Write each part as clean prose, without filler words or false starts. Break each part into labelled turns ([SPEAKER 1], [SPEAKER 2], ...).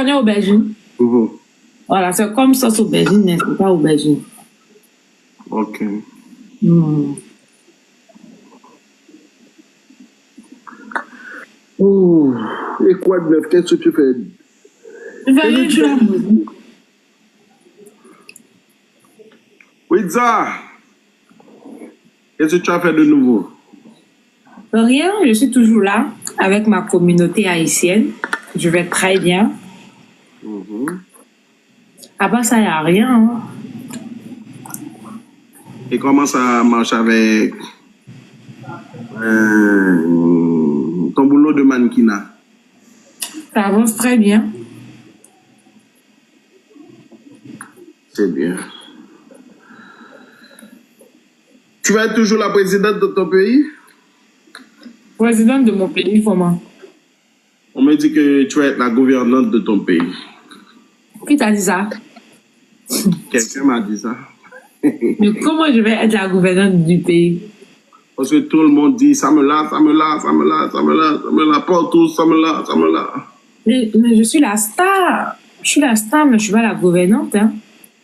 [SPEAKER 1] connais aubergine? Voilà, c'est comme sauce aubergine, mais c'est pas aubergine.
[SPEAKER 2] Ok. Ouh. Et quoi de neuf? Qu'est-ce que tu fais?
[SPEAKER 1] Tu vas rien, tu l'as.
[SPEAKER 2] Witza, qu'est-ce que tu as fait de nouveau?
[SPEAKER 1] Rien, je suis toujours là avec ma communauté haïtienne. Je vais très bien. À part ça, il n'y a rien. Hein.
[SPEAKER 2] Et comment ça marche avec ton boulot de mannequinat?
[SPEAKER 1] Ça avance très bien.
[SPEAKER 2] C'est bien. Tu vas être toujours la présidente de ton pays?
[SPEAKER 1] Présidente de mon pays, comment?
[SPEAKER 2] On me dit que tu vas être la gouvernante de ton pays.
[SPEAKER 1] Qui t'a dit ça?
[SPEAKER 2] Quelqu'un m'a dit ça.
[SPEAKER 1] Mais comment je vais être la gouvernante du pays?
[SPEAKER 2] Parce que tout le monde dit ça me l'a, ça me l'a, ça me l'a, ça me l'a, ça me l'a, partout, ça me l'a, ça me l'a.
[SPEAKER 1] Mais je suis la star. Je suis la star, mais je suis pas la gouvernante. Hein.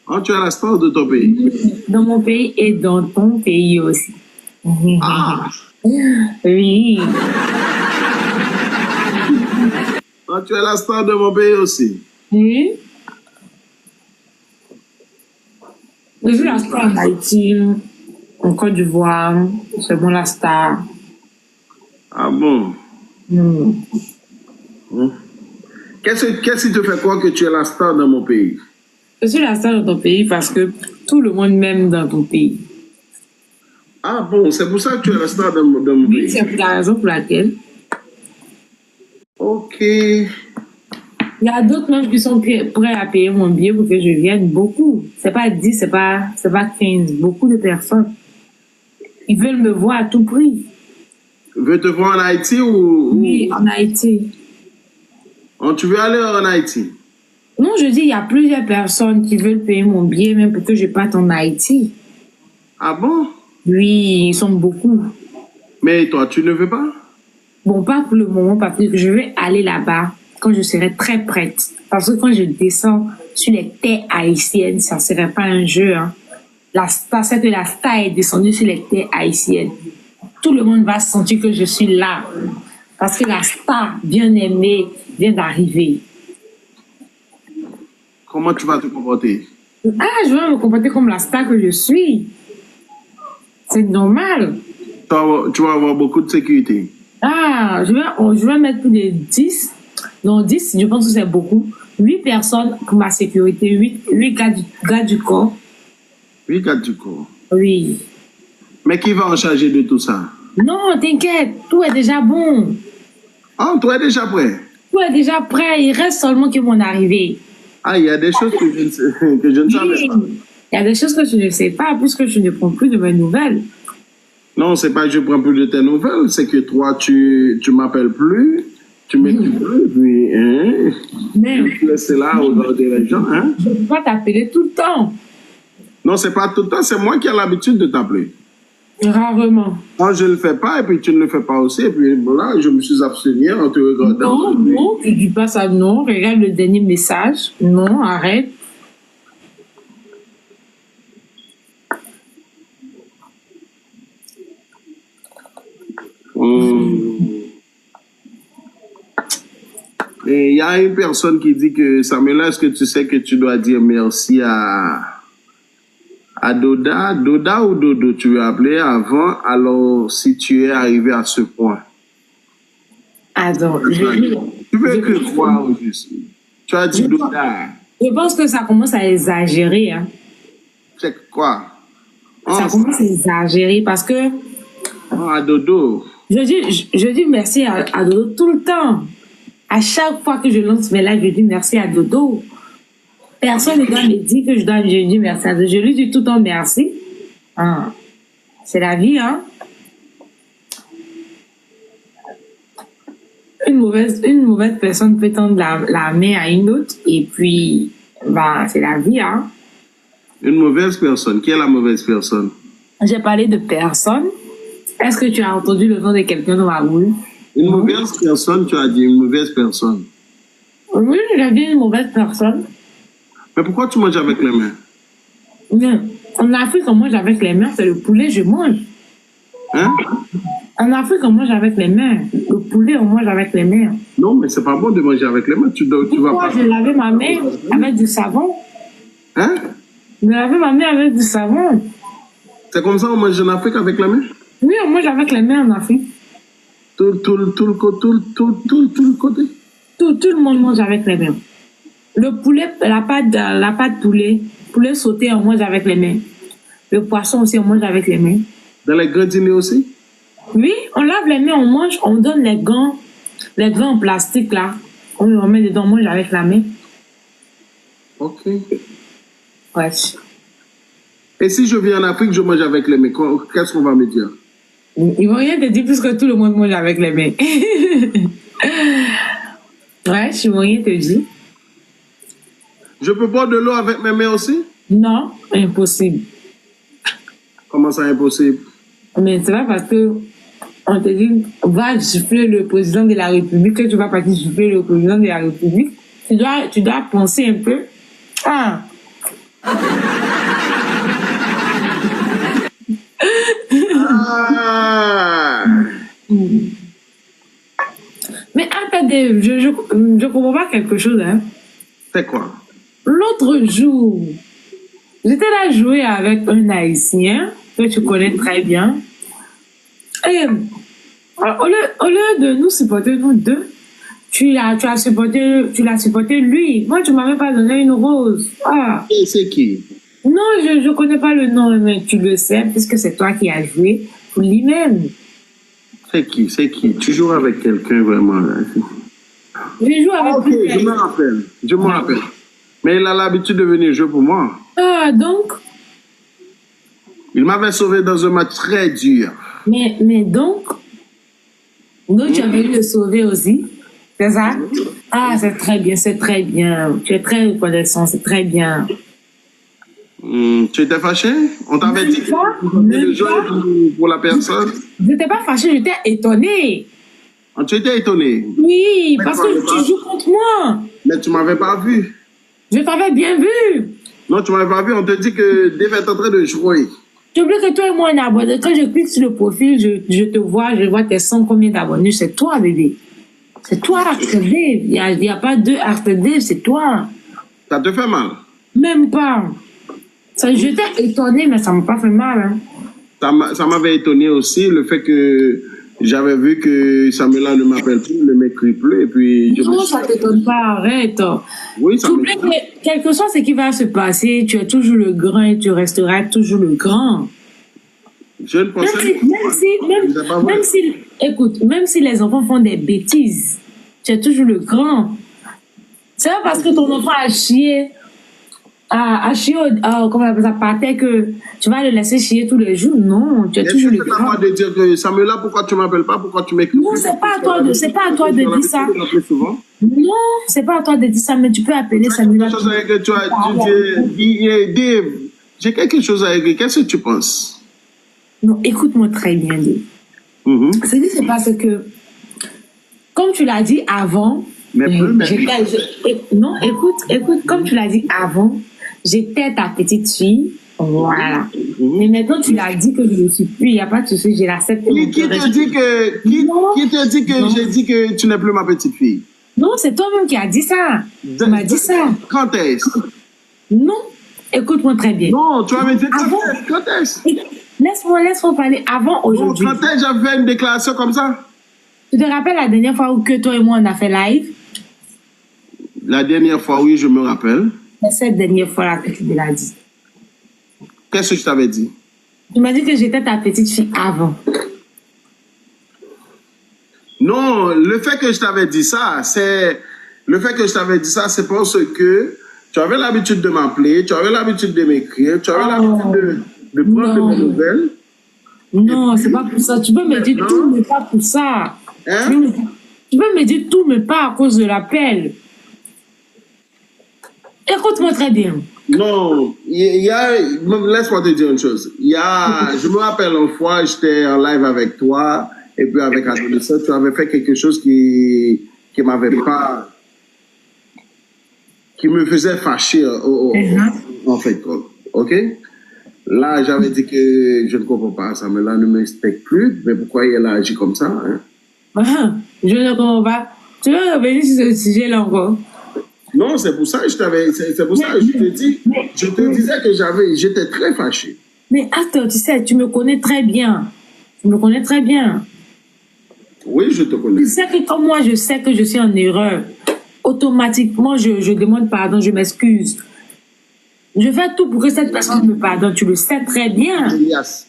[SPEAKER 2] Oh, tu es la star de ton pays?
[SPEAKER 1] Dans mon pays et dans ton pays aussi.
[SPEAKER 2] Ah!
[SPEAKER 1] Oui.
[SPEAKER 2] Oh, tu es la star de mon pays aussi?
[SPEAKER 1] Oui. Je suis la star en Haïti, en Côte d'Ivoire. C'est moi la star.
[SPEAKER 2] Ah bon? Qu'est-ce qui te fait croire que tu es la star de mon pays?
[SPEAKER 1] Je suis la star de ton pays parce que tout le monde m'aime dans ton pays.
[SPEAKER 2] Ah bon, c'est pour ça que tu es la star de mon pays?
[SPEAKER 1] Oui, c'est la raison pour laquelle.
[SPEAKER 2] Ok.
[SPEAKER 1] Il y a d'autres même qui sont prêts à payer mon billet pour que je vienne. Beaucoup. C'est pas 10, c'est pas 15. Beaucoup de personnes. Ils veulent me voir à tout prix.
[SPEAKER 2] Tu veux te voir en Haïti ou...
[SPEAKER 1] Oui, en Haïti.
[SPEAKER 2] Oh, tu veux aller en Haïti?
[SPEAKER 1] Non, je dis, il y a plusieurs personnes qui veulent payer mon billet même pour que je parte en Haïti.
[SPEAKER 2] Ah bon?
[SPEAKER 1] Oui, ils sont beaucoup.
[SPEAKER 2] Mais toi, tu ne veux pas?
[SPEAKER 1] Bon, pas pour le moment, parce que je vais aller là-bas quand je serai très prête. Parce que quand je descends sur les terres haïtiennes, ça ne serait pas un jeu. Hein. La star, c'est que la star est descendue sur les terres haïtiennes. Tout le monde va sentir que je suis là. Parce que la star bien-aimée vient d'arriver.
[SPEAKER 2] Comment tu vas te comporter?
[SPEAKER 1] Ah, je vais me comporter comme la star que je suis. C'est normal.
[SPEAKER 2] Tu vas avoir beaucoup de sécurité.
[SPEAKER 1] Ah, je vais mettre plus de 10. Non, 10, je pense que c'est beaucoup. 8 personnes pour ma sécurité. 8 gars du corps.
[SPEAKER 2] 8 gars du corps.
[SPEAKER 1] Oui.
[SPEAKER 2] Mais qui va en charger de tout ça?
[SPEAKER 1] Non, t'inquiète, tout est déjà bon.
[SPEAKER 2] Ah, toi, es déjà prêt?
[SPEAKER 1] Tout est déjà prêt, il reste seulement que mon arrivée.
[SPEAKER 2] Ah, il y a des choses que je ne savais pas.
[SPEAKER 1] Il y a des choses que je ne sais pas, puisque je ne prends plus de mes nouvelles.
[SPEAKER 2] Non, c'est pas que je prends plus de tes nouvelles, c'est que toi, tu m'appelles plus, tu m'écris plus, puis, hein, tu laisses là au bord des gens, hein.
[SPEAKER 1] Je ne peux pas t'appeler tout le temps.
[SPEAKER 2] Non, c'est pas tout le temps, c'est moi qui ai l'habitude de t'appeler.
[SPEAKER 1] Rarement.
[SPEAKER 2] Moi, je ne le fais pas, et puis tu ne le fais pas aussi, et puis voilà, je me suis abstenu en te regardant.
[SPEAKER 1] Non, tu dis pas ça, non. Regarde le dernier message. Non, arrête.
[SPEAKER 2] Et il y a une personne qui dit que, Samuel, est-ce que tu sais que tu dois dire merci à Doda? Doda ou Dodo, tu veux appeler avant, alors si tu es arrivé à ce point?
[SPEAKER 1] Attends,
[SPEAKER 2] tu veux que quoi au juste? Tu as dit Doda.
[SPEAKER 1] Je pense que ça commence à exagérer. Hein.
[SPEAKER 2] C'est quoi?
[SPEAKER 1] Ça commence à exagérer parce que...
[SPEAKER 2] à Dodo.
[SPEAKER 1] Je dis merci à Dodo tout le temps. À chaque fois que je lance mes lives, je dis merci à Dodo. Personne ne doit me dire que je dis merci à Dodo. Je lui dis tout le temps merci. Ah, c'est la vie, hein. Une mauvaise personne peut tendre la main à une autre et puis, bah, c'est la vie, hein.
[SPEAKER 2] Une mauvaise personne. Qui est la mauvaise personne?
[SPEAKER 1] J'ai parlé de personne. Est-ce que tu as entendu le nom de quelqu'un dans ma rue?
[SPEAKER 2] Une mauvaise personne, tu as dit une mauvaise personne.
[SPEAKER 1] Oui, j'ai dit une mauvaise personne.
[SPEAKER 2] Mais pourquoi tu manges avec les mains?
[SPEAKER 1] Mais en Afrique, on mange avec les mains, c'est le poulet, je mange.
[SPEAKER 2] Hein?
[SPEAKER 1] En Afrique, on mange avec les mains. Le poulet, on mange avec les mains.
[SPEAKER 2] Non, mais c'est pas bon de manger avec les mains. Tu vas
[SPEAKER 1] Pourquoi
[SPEAKER 2] pas.
[SPEAKER 1] je lavais ma main avec du savon?
[SPEAKER 2] Hein?
[SPEAKER 1] Je lavais ma main avec du savon.
[SPEAKER 2] C'est comme ça on mange en Afrique avec les mains?
[SPEAKER 1] Oui, on mange avec les mains en Afrique.
[SPEAKER 2] Tout le côté.
[SPEAKER 1] Tout le monde mange avec les mains. Le poulet, la pâte poulet sauté, on mange avec les mains. Le poisson aussi, on mange avec les mains.
[SPEAKER 2] Dans les grands dîners aussi?
[SPEAKER 1] Oui, on lave les mains, on mange, on donne les gants en plastique là. On les met dedans, on mange avec la main.
[SPEAKER 2] Ok.
[SPEAKER 1] Ouais.
[SPEAKER 2] Et si je viens en Afrique, je mange avec les mains, qu'est-ce qu'on va me dire?
[SPEAKER 1] Ils vont rien te dire puisque tout le monde mange avec les mains. Ouais, je vont rien te dire.
[SPEAKER 2] Je peux boire de l'eau avec mes mains aussi?
[SPEAKER 1] Non, impossible.
[SPEAKER 2] Comment ça, impossible?
[SPEAKER 1] Mais c'est pas parce que on te dit, va gifler le président de la République, que tu vas partir gifler le président de la République. Tu dois penser un peu. Ah!
[SPEAKER 2] Ah!
[SPEAKER 1] Mais attendez, je comprends pas quelque chose, hein.
[SPEAKER 2] C'est quoi?
[SPEAKER 1] L'autre jour, j'étais là jouer avec un Haïtien que tu connais très bien. Et au lieu de nous supporter nous deux, tu l'as supporté lui. Moi, tu m'as même pas donné une rose. Ah.
[SPEAKER 2] Et c'est qui?
[SPEAKER 1] Non, je connais pas le nom, mais tu le sais, puisque c'est toi qui as joué pour lui-même.
[SPEAKER 2] C'est qui? C'est qui? Tu joues avec quelqu'un vraiment là?
[SPEAKER 1] Je joue avec
[SPEAKER 2] Ok,
[SPEAKER 1] lui.
[SPEAKER 2] je me rappelle. Mais il a l'habitude de venir jouer pour moi.
[SPEAKER 1] Ah, donc,
[SPEAKER 2] Il m'avait sauvé dans un match très dur.
[SPEAKER 1] mais donc tu as venu le sauver aussi, c'est ça? Ah, c'est très bien, c'est très bien. Tu es très reconnaissant, c'est très bien.
[SPEAKER 2] Tu étais fâché? On t'avait dit que
[SPEAKER 1] Même
[SPEAKER 2] le jeu pour la personne.
[SPEAKER 1] Je n'étais pas fâchée, j'étais étonnée.
[SPEAKER 2] Ah, tu étais étonné.
[SPEAKER 1] Oui,
[SPEAKER 2] Mais
[SPEAKER 1] parce
[SPEAKER 2] tu
[SPEAKER 1] que
[SPEAKER 2] m'avais pas-
[SPEAKER 1] tu joues contre moi.
[SPEAKER 2] Mais tu m'avais pas vu.
[SPEAKER 1] Je t'avais bien vu.
[SPEAKER 2] Non, tu m'avais pas vu. On te dit que Dave est en train de jouer.
[SPEAKER 1] Tu oublies que toi et moi, on est abonnés. Quand je clique sur le profil, je te vois, je vois tes 100 combien d'abonnés. C'est toi, bébé. C'est toi, Arthur Dave. Il n'y a pas deux Arthur Dave, c'est toi.
[SPEAKER 2] Ça te fait mal.
[SPEAKER 1] Même pas. J'étais étonnée, mais ça m'a pas fait mal. Hein.
[SPEAKER 2] Ça m'avait étonné aussi le fait que j'avais vu que Samuela ne m'appelle plus, ne m'écrit plus. Et puis,
[SPEAKER 1] Non, ça t'étonne pas, arrête.
[SPEAKER 2] Oui, ça
[SPEAKER 1] Tu oublies que quel que soit ce qui va se passer, tu es toujours le grand et tu resteras toujours le grand.
[SPEAKER 2] Je ne pensais
[SPEAKER 1] Écoute, même si les enfants font des bêtises, tu es toujours le grand. C'est pas parce que ton enfant a chié, comment on appelle ça, par terre, que tu vas le laisser chier tous les jours. Non, tu es toujours le
[SPEAKER 2] C'est à
[SPEAKER 1] grand.
[SPEAKER 2] moi de dire que Samuela, pourquoi tu m'appelles pas, pourquoi tu m'écris
[SPEAKER 1] Non, c'est pas à toi de dire ça. Non, c'est pas à toi de dire ça, mais tu peux appeler Samuela.
[SPEAKER 2] Dave, j'ai quelque chose à écrire. Qu'est-ce que tu penses?
[SPEAKER 1] Non, écoute-moi très bien, Dave. Ce qui se passe, c'est que, comme tu l'as dit avant,
[SPEAKER 2] Mais
[SPEAKER 1] non, écoute, comme tu l'as dit avant, j'étais ta petite fille, voilà. Mais maintenant, tu l'as dit que je ne suis plus, il n'y a pas de souci, j'ai l'accepté.
[SPEAKER 2] Qui te dit que j'ai dit que tu n'es plus ma petite fille?
[SPEAKER 1] Non, c'est toi-même qui as dit ça. Tu m'as dit ça.
[SPEAKER 2] Quand est-ce?
[SPEAKER 1] Non, écoute-moi très bien.
[SPEAKER 2] Non, tu m'avais dit
[SPEAKER 1] Avant.
[SPEAKER 2] quand est-ce?
[SPEAKER 1] Laisse-moi parler avant aujourd'hui.
[SPEAKER 2] Quand est-ce que j'avais une déclaration comme ça?
[SPEAKER 1] Tu te rappelles la dernière fois où que toi et moi on a fait live?
[SPEAKER 2] La dernière fois, oui, je me rappelle.
[SPEAKER 1] C'est cette dernière fois-là que tu me l'as dit.
[SPEAKER 2] Qu'est-ce que je t'avais dit?
[SPEAKER 1] Tu m'as dit que j'étais ta petite fille avant.
[SPEAKER 2] Non, le fait que je t'avais dit ça, c'est parce que tu avais l'habitude de m'appeler, tu avais l'habitude de m'écrire, tu avais l'habitude de prendre de mes nouvelles.
[SPEAKER 1] Non, c'est pas pour ça. Tu peux me dire tout, mais pas pour ça.
[SPEAKER 2] Hein?
[SPEAKER 1] Tu peux me dire tout, mais pas à cause de l'appel. Écoute-moi très bien.
[SPEAKER 2] Non, laisse-moi te dire une chose. Je me rappelle une fois, j'étais en live avec toi, et puis avec Adolescent, tu avais fait quelque chose qui m'avait pas qui me faisait fâcher en fait. OK? Là, j'avais dit que je ne comprends pas, Samuela ne me respecte plus, mais pourquoi elle a agi comme ça? Hein?
[SPEAKER 1] Je ne comprends pas. Tu veux revenir sur ce sujet-là encore?
[SPEAKER 2] Non, c'est pour ça que c'est pour ça que je te disais que j'étais très fâché.
[SPEAKER 1] Mais attends, tu sais, tu me connais très bien. Tu me connais très bien.
[SPEAKER 2] Oui, je te connais.
[SPEAKER 1] Tu sais que comme moi, je sais que je suis en erreur. Automatiquement, je demande pardon, je m'excuse. Je fais tout pour que cette personne me pardonne. Tu le sais très bien.
[SPEAKER 2] Elias.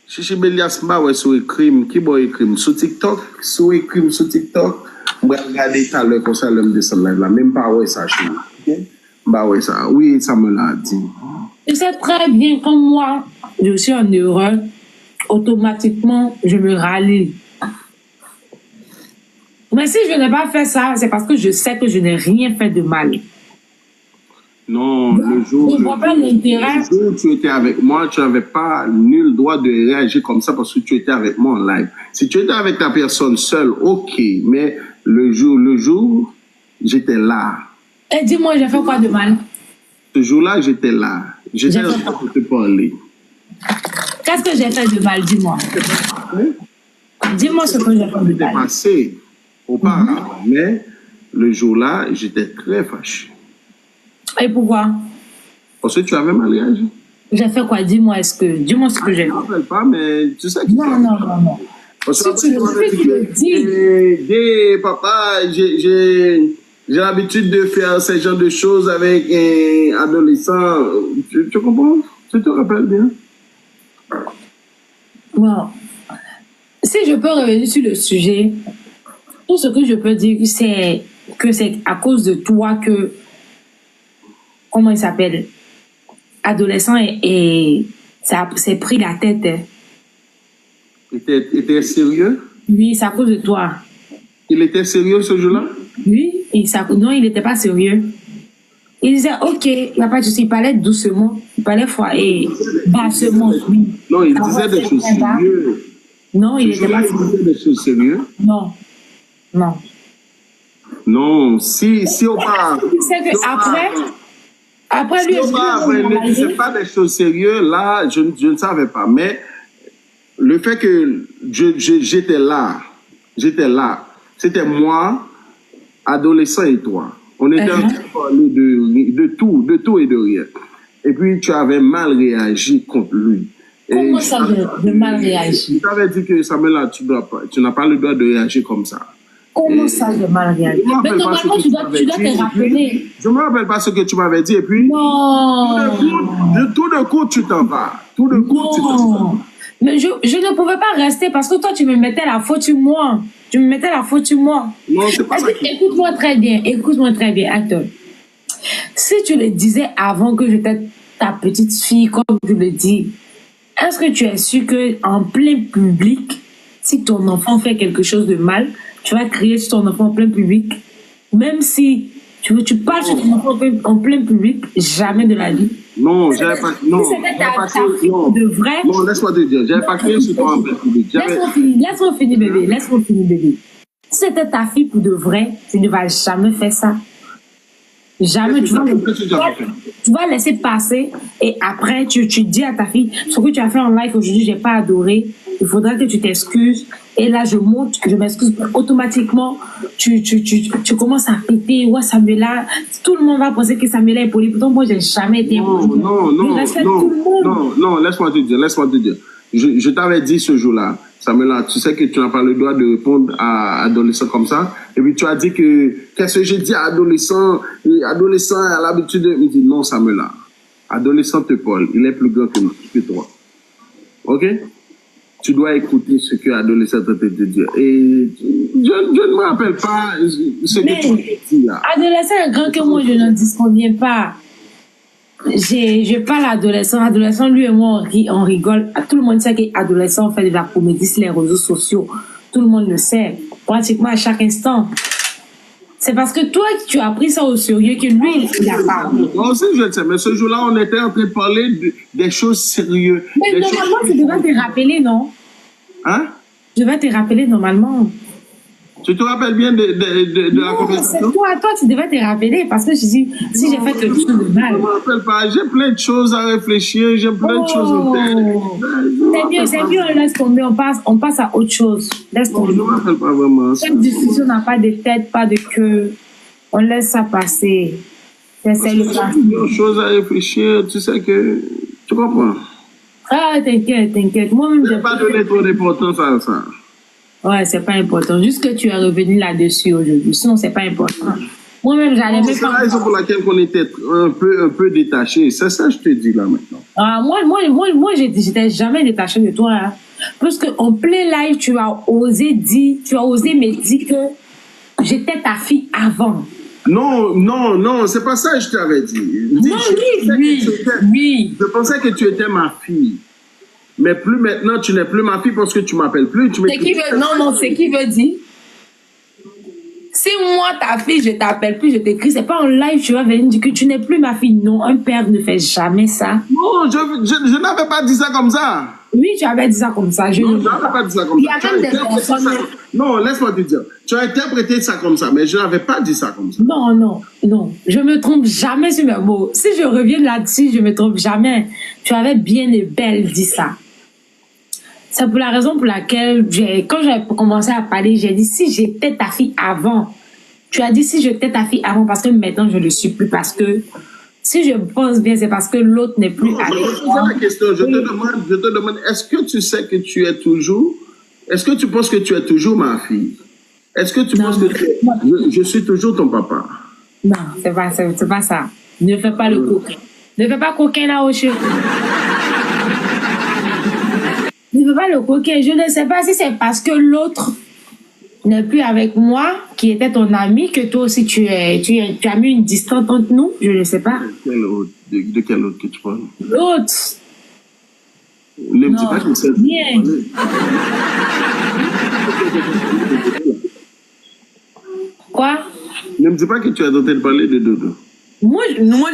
[SPEAKER 2] Chichi Belias, ouais, sur le crime. Qui boit le crime? Sur TikTok? Sur le crime sur TikTok? Je vais regarder tout à l'heure comme ça, l'homme de ce live là. Même pas ouais ça chez moi. Bah ouais, ça. Oui, ça me l'a dit.
[SPEAKER 1] Tu sais très bien, comme moi, je suis en erreur. Automatiquement, je me rallie. Mais si je n'ai pas fait ça, c'est parce que je sais que je n'ai rien fait de mal.
[SPEAKER 2] Non, le jour où tu étais avec moi, tu n'avais pas nul droit de réagir comme ça parce que tu étais avec moi en live. Si tu étais avec ta personne seule, ok, mais le jour, j'étais là.
[SPEAKER 1] Et dis-moi, j'ai fait quoi de mal?
[SPEAKER 2] Ce jour-là, j'étais là. J'étais en train de te parler.
[SPEAKER 1] Qu'est-ce que j'ai fait de mal, dis-moi? Dis-moi ce que j'ai fait de mal.
[SPEAKER 2] C'était passé auparavant, mais le jour-là, j'étais très fâché.
[SPEAKER 1] Et pourquoi?
[SPEAKER 2] Parce que tu avais mal réagi.
[SPEAKER 1] J'ai fait quoi? Dis-moi ce que j'ai fait.
[SPEAKER 2] Je ne me rappelle pas, mais tu sais que
[SPEAKER 1] Non.
[SPEAKER 2] Parce que
[SPEAKER 1] si tu le dis.
[SPEAKER 2] Papa, j'ai l'habitude de faire ce genre de choses avec un adolescent. Tu comprends? Tu te rappelles bien?
[SPEAKER 1] Bon. Si je peux revenir sur le sujet, tout ce que je peux dire, c'est que c'est à cause de toi que, comment il s'appelle, adolescent et ça s'est pris la tête. Hein.
[SPEAKER 2] Était sérieux?
[SPEAKER 1] Oui, c'est à cause de toi.
[SPEAKER 2] Il était sérieux ce jour-là?
[SPEAKER 1] Oui, non, il n'était pas sérieux. Il disait, ok, il n'y a pas de souci, il parlait doucement, il parlait froid et bassement. Oui.
[SPEAKER 2] Non, il disait des choses sérieuses.
[SPEAKER 1] Non, il n'était pas sérieux.
[SPEAKER 2] Il disait des choses sérieuses?
[SPEAKER 1] Non.
[SPEAKER 2] Non, si on parle.
[SPEAKER 1] Tu sais que après lui,
[SPEAKER 2] ne disait pas des choses sérieuses, là, je ne savais pas. Mais le fait que j'étais là, c'était moi, adolescent et toi. On était en train de parler de tout et de rien. Et puis, tu avais mal réagi contre lui.
[SPEAKER 1] Comment ça, de mal réagi?
[SPEAKER 2] Je t'avais dit que Samuela, tu n'as pas le droit de réagir comme ça.
[SPEAKER 1] Comment ça, de mal réagi? Mais normalement, tu dois te rappeler.
[SPEAKER 2] Je ne me rappelle pas ce que tu m'avais dit. Et puis, tout de coup, tu t'en vas. Tout de coup, tu t'en vas.
[SPEAKER 1] Mais je ne pouvais pas rester parce que toi, tu me mettais la faute sur moi.
[SPEAKER 2] Non, c'est pas ça.
[SPEAKER 1] Écoute-moi très bien, Acteur. Si tu le disais avant que j'étais ta petite fille, comme je le dis, est-ce que tu es sûr qu'en plein public, si ton enfant fait quelque chose de mal, tu vas crier sur ton enfant en plein public? Même si tu parles sur ton enfant en plein public, jamais de la vie.
[SPEAKER 2] Non, j'avais pas. Non,
[SPEAKER 1] de vrai.
[SPEAKER 2] Non, laisse-moi te dire, j'avais pas crié sur toi en plein public.
[SPEAKER 1] Laisse-moi finir, bébé. Si c'était ta fille pour de vrai, tu ne vas jamais faire ça. Jamais. Tu vas laisser passer et après, tu dis à ta fille, ce que tu as fait en live aujourd'hui, j'ai pas adoré. Il faudra que tu t'excuses. Et là, je montre que je m'excuse. Automatiquement, tu commences à péter. Ouais, Samuela, tout le monde va penser que Samuela est poli. Pourtant, moi, j'ai jamais été poli.
[SPEAKER 2] Non, laisse-moi te dire. Je t'avais dit ce jour-là, Samuela, tu sais que tu n'as pas le droit de répondre à adolescent comme ça. Et puis tu as dit que, qu'est-ce que j'ai dit à adolescent? Adolescent a l'habitude de... Il dit non, Samuela. Adolescent te parle. Il est plus grand que toi. Ok? Tu dois écouter ce que l'adolescent te dit. Et je ne me rappelle pas ce que tu as dit là.
[SPEAKER 1] Adolescent est grand que moi, je n'en disconviens pas. Je parle à l'adolescent. Adolescent, lui et moi, on rigole. Tout le monde sait qu'adolescent fait de la comédie sur les réseaux sociaux. Tout le monde le sait. Pratiquement à chaque instant. C'est parce que toi, tu as pris ça au sérieux que lui, il a parlé.
[SPEAKER 2] Moi aussi, je le sais. Mais ce jour-là, on était en train de parler des choses sérieuses.
[SPEAKER 1] Mais normalement, tu devrais te rappeler, non?
[SPEAKER 2] Hein?
[SPEAKER 1] Je vais te rappeler normalement.
[SPEAKER 2] Tu te rappelles bien de la
[SPEAKER 1] Non, c'est
[SPEAKER 2] conversation?
[SPEAKER 1] toi, tu devais te rappeler parce que je dis, si j'ai fait quelque chose de
[SPEAKER 2] Je
[SPEAKER 1] mal.
[SPEAKER 2] ne me rappelle pas. J'ai plein de choses à réfléchir. J'ai plein de choses en tête.
[SPEAKER 1] Oh,
[SPEAKER 2] Je
[SPEAKER 1] c'est mieux, on laisse tomber, on passe à autre chose. Laisse
[SPEAKER 2] ne
[SPEAKER 1] tomber.
[SPEAKER 2] me rappelle pas vraiment.
[SPEAKER 1] Cette discussion n'a pas de tête, pas de queue. On laisse ça passer. C'est le
[SPEAKER 2] J'ai
[SPEAKER 1] passé.
[SPEAKER 2] plusieurs choses à réfléchir. Tu sais que... Tu comprends?
[SPEAKER 1] Ah, t'inquiète. Moi-même,
[SPEAKER 2] Je n'ai pas donné trop d'importance à ça.
[SPEAKER 1] ouais, c'est pas important. Juste que tu es revenu là-dessus aujourd'hui. Sinon, c'est pas important. Moi-même, j'allais même
[SPEAKER 2] C'est la
[SPEAKER 1] pas.
[SPEAKER 2] raison pour laquelle on était un peu détaché. C'est ça que je te dis là maintenant.
[SPEAKER 1] Ah, moi, j'étais jamais détachée de toi. Hein. Parce qu'en plein live, tu as osé me dire que j'étais ta fille avant.
[SPEAKER 2] Non, c'est pas ça que je t'avais dit.
[SPEAKER 1] Non, oui.
[SPEAKER 2] Je pensais que tu étais ma fille. Mais plus maintenant, tu n'es plus ma fille parce que tu m'appelles plus.
[SPEAKER 1] C'est qui veut, non, c'est qui veut dire. Si moi, ta fille, je t'appelle plus, je t'écris, c'est pas en live, tu vas venir dire que tu n'es plus ma fille. Non, un père ne fait jamais ça.
[SPEAKER 2] Non, je n'avais pas dit ça comme ça.
[SPEAKER 1] Oui, tu avais dit ça comme ça.
[SPEAKER 2] Non, je n'avais pas dit ça comme
[SPEAKER 1] Il y
[SPEAKER 2] ça.
[SPEAKER 1] a même des personnes.
[SPEAKER 2] Non, laisse-moi te dire. Tu as interprété ça comme ça, mais je n'avais pas dit ça comme ça.
[SPEAKER 1] Non. Je me trompe jamais sur mes mots. Si je reviens là-dessus, je me trompe jamais. Tu avais bien et belle dit ça. C'est pour la raison pour laquelle, quand j'ai commencé à parler, j'ai dit si j'étais ta fille avant. Tu as dit si j'étais ta fille avant parce que maintenant je ne le suis plus. Parce que si je pense bien, c'est parce que l'autre n'est plus avec moi.
[SPEAKER 2] C'est la question. Je te demande, est-ce que tu sais que tu es toujours. Est-ce que tu penses que tu es toujours ma fille? Est-ce que tu penses que je suis toujours ton papa?
[SPEAKER 1] Non, c'est pas ça. Ne fais pas le coquin. Ne fais pas coquin là au chef. Ne fais pas le coquin. Je ne sais pas si c'est parce que l'autre n'est plus avec moi, qui était ton ami, que toi aussi tu as mis une distance entre nous. Je ne sais pas.
[SPEAKER 2] De quel autre que tu parles?
[SPEAKER 1] L'autre.
[SPEAKER 2] Ne me dis pas que c'est.
[SPEAKER 1] Bien. Quoi?
[SPEAKER 2] Ne me dis pas que tu as tenté de parler de Dodo.
[SPEAKER 1] Moi,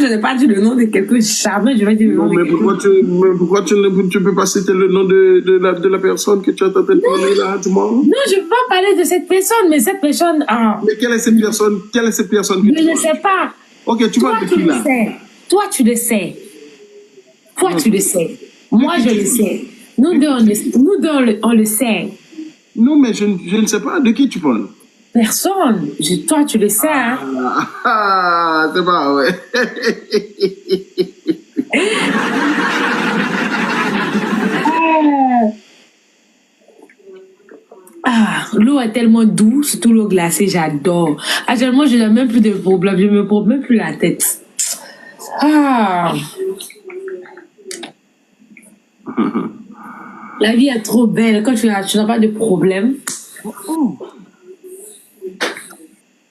[SPEAKER 1] je n'ai pas dit le nom de quelqu'un. Jamais je vais dire le nom
[SPEAKER 2] Non,
[SPEAKER 1] de
[SPEAKER 2] mais
[SPEAKER 1] quelqu'un.
[SPEAKER 2] pourquoi tu ne peux pas citer le nom de la personne que tu as tenté de parler là, du moment?
[SPEAKER 1] Non, je ne veux pas parler de cette personne, mais cette personne.
[SPEAKER 2] Mais quelle est cette personne? Quelle est cette personne que
[SPEAKER 1] Je ne sais pas.
[SPEAKER 2] Ok, tu
[SPEAKER 1] Toi,
[SPEAKER 2] parles de
[SPEAKER 1] tu
[SPEAKER 2] qui
[SPEAKER 1] le
[SPEAKER 2] là?
[SPEAKER 1] sais. Toi, tu le sais. Toi, tu le sais. Moi, je le sais. Nous deux, on le sait.
[SPEAKER 2] Non, mais je ne sais pas de qui tu parles.
[SPEAKER 1] Personne. Toi, tu le sais. Hein?
[SPEAKER 2] C'est pas ouais.
[SPEAKER 1] L'eau est tellement douce, surtout l'eau glacée, j'adore. Actuellement, je n'ai même plus de problème. Je me prends même plus la tête. La vie est trop belle quand tu n'as pas de problème.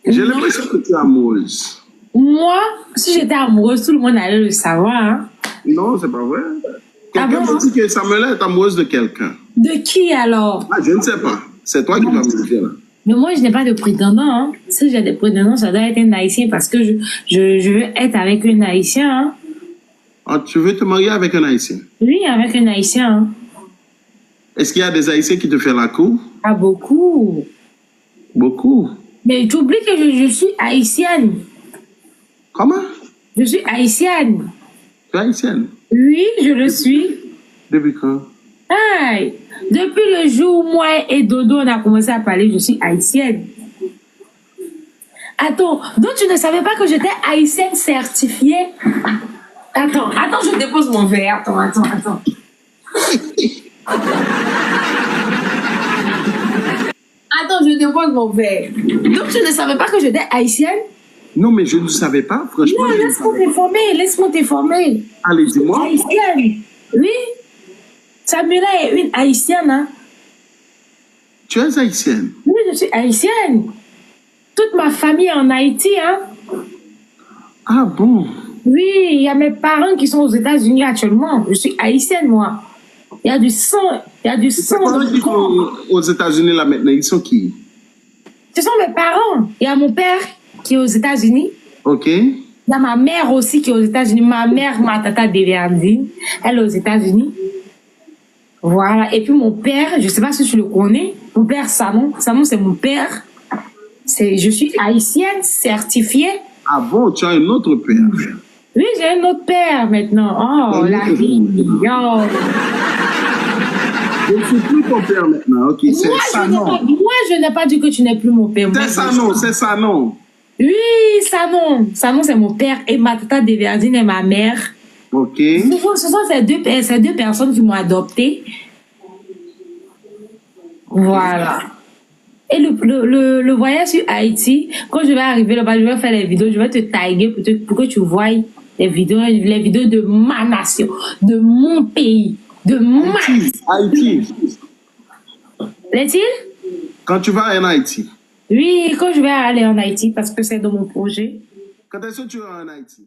[SPEAKER 2] J'ai l'impression que tu es amoureuse.
[SPEAKER 1] Moi, si j'étais amoureuse, tout le monde allait le savoir. Hein?
[SPEAKER 2] Non, c'est pas vrai. Quelqu'un
[SPEAKER 1] bon?
[SPEAKER 2] me dit que Samuela est amoureuse de quelqu'un.
[SPEAKER 1] De qui alors?
[SPEAKER 2] Je ne sais pas. C'est toi qui vas me dire là.
[SPEAKER 1] Mais moi, je n'ai pas de prétendant. Hein. Si j'ai des prétendants, ça doit être un Haïtien parce que je veux être avec un Haïtien. Hein.
[SPEAKER 2] Tu veux te marier avec un Haïtien?
[SPEAKER 1] Oui, avec un Haïtien. Hein.
[SPEAKER 2] Est-ce qu'il y a des Haïtiens qui te font la cour?
[SPEAKER 1] Ah, beaucoup.
[SPEAKER 2] Beaucoup.
[SPEAKER 1] Mais tu oublies que je suis haïtienne.
[SPEAKER 2] Comment?
[SPEAKER 1] Je suis haïtienne.
[SPEAKER 2] Tu es haïtienne?
[SPEAKER 1] Oui, je le suis.
[SPEAKER 2] Depuis quand?
[SPEAKER 1] Hey, depuis le jour où moi et Dodo on a commencé à parler, je suis haïtienne. Attends, donc tu ne savais pas que j'étais haïtienne certifiée? Attends, je dépose mon verre. Attends. Attends, je dépose mon verre. Donc tu ne savais pas que j'étais haïtienne?
[SPEAKER 2] Non, mais je ne savais pas, franchement.
[SPEAKER 1] Non, laisse-moi t'informer.
[SPEAKER 2] Allez, dis-moi.
[SPEAKER 1] Haïtienne. Oui. Samuela est une haïtienne, hein?
[SPEAKER 2] Tu es haïtienne?
[SPEAKER 1] Oui, je suis haïtienne. Toute ma famille est en Haïti, hein?
[SPEAKER 2] Ah bon?
[SPEAKER 1] Oui, il y a mes parents qui sont aux États-Unis actuellement. Je suis haïtienne, moi. Il y a du sang. Il y a du sang dans
[SPEAKER 2] Pendant
[SPEAKER 1] le
[SPEAKER 2] qu'ils
[SPEAKER 1] corps.
[SPEAKER 2] sont aux États-Unis là maintenant, ils sont qui?
[SPEAKER 1] Ce sont mes parents. Il y a mon père qui est aux États-Unis.
[SPEAKER 2] Ok.
[SPEAKER 1] Il y a ma mère aussi qui est aux États-Unis. Ma tata Deverandine, elle est aux États-Unis. Voilà. Et puis mon père, je ne sais pas si tu le connais. Mon père, Samon. Samon, c'est mon père. Je suis haïtienne certifiée.
[SPEAKER 2] Ah bon, tu as un autre père.
[SPEAKER 1] Oui, j'ai un autre père maintenant. Oh, la vie. Oh.
[SPEAKER 2] Je ne suis plus ton père maintenant. Ok, c'est Sanon.
[SPEAKER 1] Moi, je n'ai pas dit que tu n'es plus mon père.
[SPEAKER 2] C'est Sanon, c'est Sanon.
[SPEAKER 1] Oui, Sanon. Sanon, c'est mon père et ma tata Deverdine est ma mère.
[SPEAKER 2] Ok.
[SPEAKER 1] Ce sont ces deux personnes qui m'ont adopté. Voilà. Et le voyage sur Haïti, quand je vais arriver là-bas, je vais faire les vidéos, je vais te taguer pour que tu voies les vidéos de ma nation, de mon pays, de ma...
[SPEAKER 2] Haïti.
[SPEAKER 1] L'est-il?
[SPEAKER 2] Quand tu vas en Haïti.
[SPEAKER 1] Oui, quand je vais aller en Haïti, parce que c'est dans mon projet.
[SPEAKER 2] Quand est-ce que tu vas en Haïti?